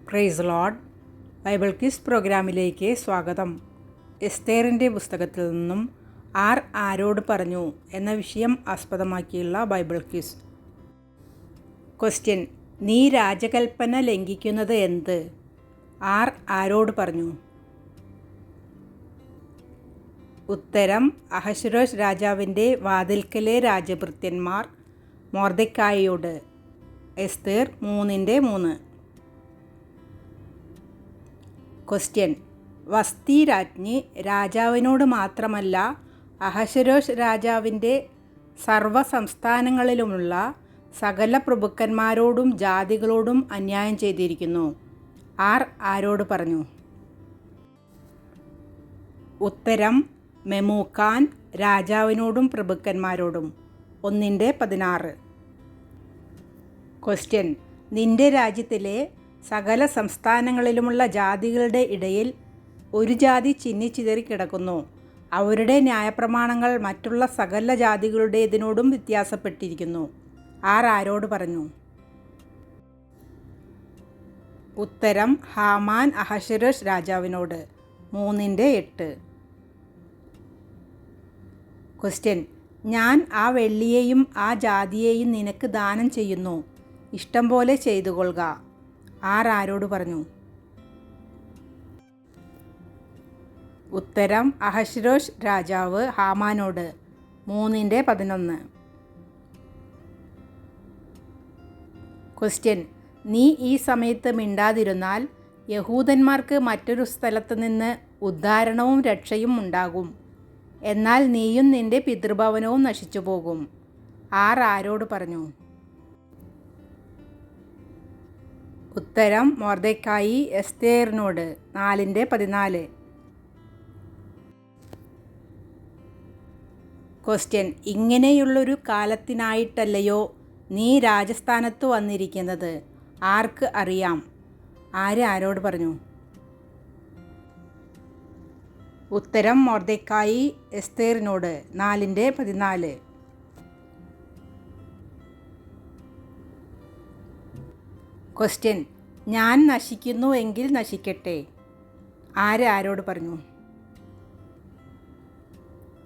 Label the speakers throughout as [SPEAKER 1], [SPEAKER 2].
[SPEAKER 1] Praise Lord. Bible quiz പ്രോഗ്രാമിലേക്ക് സ്വാഗതം. എസ്തേറിൻ്റെ പുസ്തകത്തിൽ നിന്നും ആരോട് പറഞ്ഞു എന്ന വിഷയം ആസ്പദമാക്കിയുള്ള ബൈബിൾ ക്വിസ്. ക്വസ്റ്റ്യൻ: നീ രാജകൽപ്പന ലംഘിക്കുന്നത് എന്ത്? ആരോട് പറഞ്ഞു? ഉത്തരം: അഹശ്വേരോശ് രാജാവിൻ്റെ വാതിൽക്കലെ രാജഭൃത്യന്മാർ മൊർദെഖായിയോട്. എസ്തേർ 3:3. ക്വസ്റ്റ്യൻ: വസ്തി രാജ്ഞി രാജാവിനോട് മാത്രമല്ല അഹശ്വേരോശ് രാജാവിൻ്റെ സർവ്വ സംസ്ഥാനങ്ങളിലുമുള്ള സകല പ്രഭുക്കന്മാരോടും ജാതികളോടും അന്യായം ചെയ്തിരിക്കുന്നു. ആരോട് പറഞ്ഞു? ഉത്തരം: മെമൂഖാൻ രാജാവിനോടും പ്രഭുക്കന്മാരോടും. 1:16. ക്വസ്റ്റ്യൻ: നിന്റെ രാജ്യത്തിലെ സകല സംസ്ഥാനങ്ങളിലുമുള്ള ജാതികളുടെ ഇടയിൽ ഒരു ജാതി ചിന്നിച്ചിതറി കിടക്കുന്നു. അവരുടെ ന്യായപ്രമാണങ്ങൾ മറ്റുള്ള സകല ജാതികളുടേതിനോടും വ്യത്യാസപ്പെട്ടിരിക്കുന്നു. ആരോട് പറഞ്ഞു? ഉത്തരം: ഹാമാൻ അഹശ്വേരോശ് രാജാവിനോട്. 3:8. ക്വസ്റ്റ്യൻ: ഞാൻ ആ വെള്ളിയെയും ആ ജാതിയെയും നിനക്ക് ദാനം ചെയ്യുന്നു. ഇഷ്ടം പോലെ ചെയ്തുകൊള്ളുക. ആരോട് പറഞ്ഞു? ഉത്തരം: അഹശ്വേരോശ് രാജാവ് ഹാമാനോട്. 3:11. ക്വസ്റ്റ്യൻ: നീ ഈ സമയത്ത് മിണ്ടാതിരുന്നാൽ യഹൂദന്മാർക്ക് മറ്റൊരു സ്ഥലത്ത് നിന്ന് ഉദ്ധാരണവും രക്ഷയും ഉണ്ടാകും. എന്നാൽ നീയും നിന്റെ പിതൃഭവനവും നശിച്ചു പോകും. ആരോട് പറഞ്ഞു? ഉത്തരം: മൊർദെഖായി എസ്തേറിനോട്. 4:14. ക്വസ്റ്റ്യൻ: ഇങ്ങനെയുള്ളൊരു കാലത്തിനായിട്ടല്ലയോ നീ രാജസ്ഥാനത്ത് വന്നിരിക്കുന്നത്? ആർക്ക് അറിയാം? ആരോട് പറഞ്ഞു? ഉത്തരം: മൊർദെഖായി എസ്തേറിനോട്. 4:14. ക്വസ്റ്റ്യൻ: ഞാൻ നശിക്കുന്നു എങ്കിൽ നശിക്കട്ടെ. ആരോട് പറഞ്ഞു?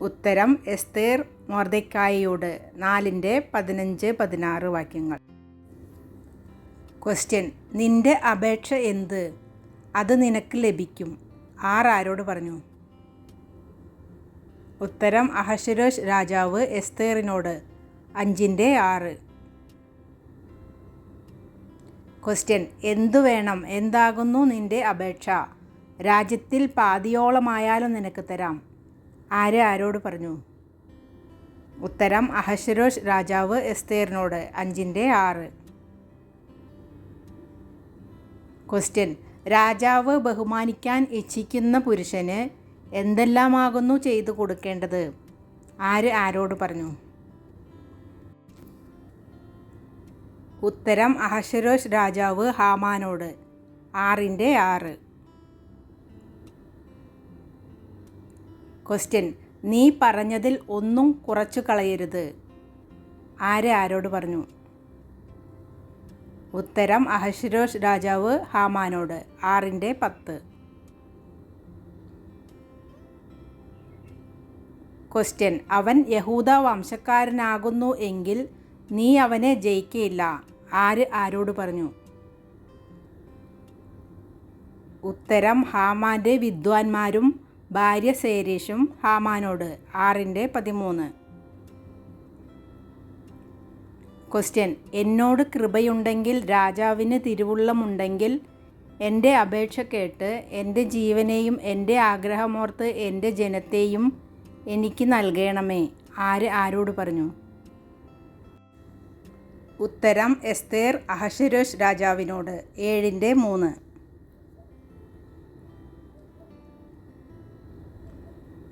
[SPEAKER 1] ഉത്തരം: എസ്തേർ മൊർദെഖായിയോട്. 4:15-16 വാക്യങ്ങൾ. ക്വസ്റ്റ്യൻ: നിന്റെ അപേക്ഷ എന്ത്? അത് നിനക്ക് ലഭിക്കും. ആരോട് പറഞ്ഞു? ഉത്തരം: അഹശ്വേരോശ് രാജാവ് എസ്തേറിനോട്. 5:6. ക്വസ്റ്റ്യൻ: എന്തു വേണം? എന്താകുന്നു നിന്റെ അപേക്ഷ? രാജ്യത്തിൽ പാതിയോളമായാലും നിനക്ക് തരാം. ആരോട് പറഞ്ഞു? ഉത്തരം: അഹശ്വേരോശ് രാജാവ് എസ്തേറിനോട്. 5:6. ക്വസ്റ്റ്യൻ: രാജാവ് ബഹുമാനിക്കാൻ ഇച്ഛിക്കുന്ന പുരുഷന് എന്തെല്ലാമാകുന്നു ചെയ്തു കൊടുക്കേണ്ടത്? ആരോട് പറഞ്ഞു? ഉത്തരം: അഹശ്വേരോശ് രാജാവ് ഹാമാനോട്. 6:6. ക്വസ്റ്റ്യൻ: നീ പറഞ്ഞതിൽ ഒന്നും കുറച്ചു കളയരുത്. ആരോട് പറഞ്ഞു? ഉത്തരം: അഹശ്വേരോശ് രാജാവ് ഹാമാനോട്. 6:10. ക്വസ്റ്റ്യൻ: അവൻ യഹൂദ വംശക്കാരനാകുന്നു എങ്കിൽ നീ അവനെ ജയിക്കയില്ല. ആരോട് പറഞ്ഞു? ഉത്തരം: ഹാമാൻ്റെ വിദ്വാൻമാരും ഭാര്യ സേരെഷും ഹാമാനോട്. 6:13. ക്വസ്റ്റ്യൻ: എന്നോട് കൃപയുണ്ടെങ്കിൽ രാജാവിന് തിരുവുള്ളമുണ്ടെങ്കിൽ എൻ്റെ അപേക്ഷ കേട്ട് എൻ്റെ ജീവനെയും എൻ്റെ ആഗ്രഹമോർത്ത് എൻ്റെ ജനത്തെയും എനിക്ക് നൽകണമേ. ആരോട് പറഞ്ഞു? ഉത്തരം: എസ്തേർ അഹശ്വേരോശ് രാജാവിനോട്. 7:3.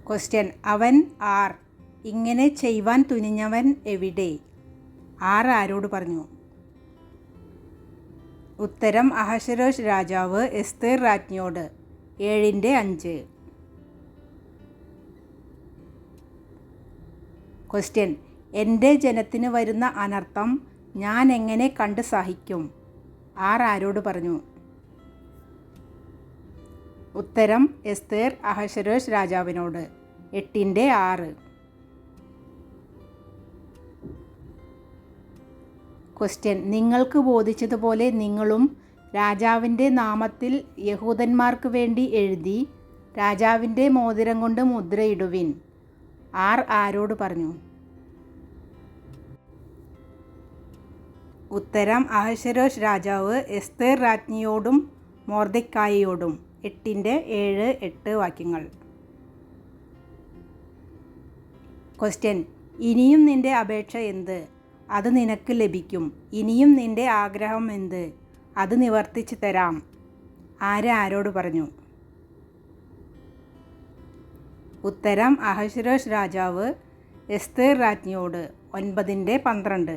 [SPEAKER 1] ക്വസ്റ്റ്യൻ: അവൻ ഇങ്ങനെ ചെയ്യുവാൻ തുനിഞ്ഞവൻ എവിടെ? ആരോട് പറഞ്ഞു? ഉത്തരം: അഹശ്വേരോശ് രാജാവ് എസ്തേർ രാജ്ഞിയോട്. 7:5. ക്വസ്റ്റ്യൻ: എൻ്റെ ജനത്തിന് വരുന്ന അനർത്ഥം ഞാൻ എങ്ങനെ കണ്ട് സഹിക്കും? ആരോട് പറഞ്ഞു? ഉത്തരം എസ്തേർ അഹശ്വേരോഷ് രാജാവിനോട്. 8:6. ക്വസ്റ്റ്യൻ: നിങ്ങൾക്ക് ബോധിച്ചതുപോലെ നിങ്ങളും രാജാവിൻ്റെ നാമത്തിൽ യഹൂദന്മാർക്ക് വേണ്ടി എഴുതി രാജാവിൻ്റെ മോതിരം കൊണ്ട് മുദ്രയിടുവിൻ. ആരോട് പറഞ്ഞു? ഉത്തരം അഹശ്വേരോഷ് രാജാവ് എസ്തേർ രാജ്ഞിയോടും മൊർദെഖായിയോടും. 8:7, 8 വാക്യങ്ങൾ. ക്വസ്റ്റ്യൻ: ഇനിയും നിന്റെ അപേക്ഷ എന്ത്? അത് നിനക്ക് ലഭിക്കും. ഇനിയും നിന്റെ ആഗ്രഹം എന്ത്? അത് നിവർത്തിച്ചു തരാം. ആരോട് പറഞ്ഞു? ഉത്തരം അഹശ്വേരോഷ് രാജാവ് എസ്തേർ രാജ്ഞിയോട്. 9:12.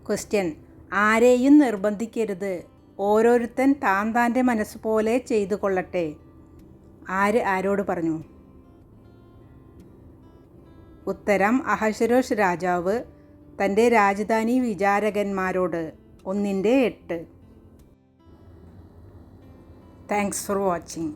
[SPEAKER 1] ക്വസ്റ്റ്യൻ: ആരെയും നിർബന്ധിക്കരുത്. ഓരോരുത്തൻ താൻ്റെ മനസ്സുപോലെ ചെയ്തു കൊള്ളട്ടെ. ആരോട് പറഞ്ഞു? ഉത്തരം അഹശ്വേരോഷ് രാജാവ് തൻ്റെ രാജധാനി വിചാരകന്മാരോട്. 1:8. Thanks for watching.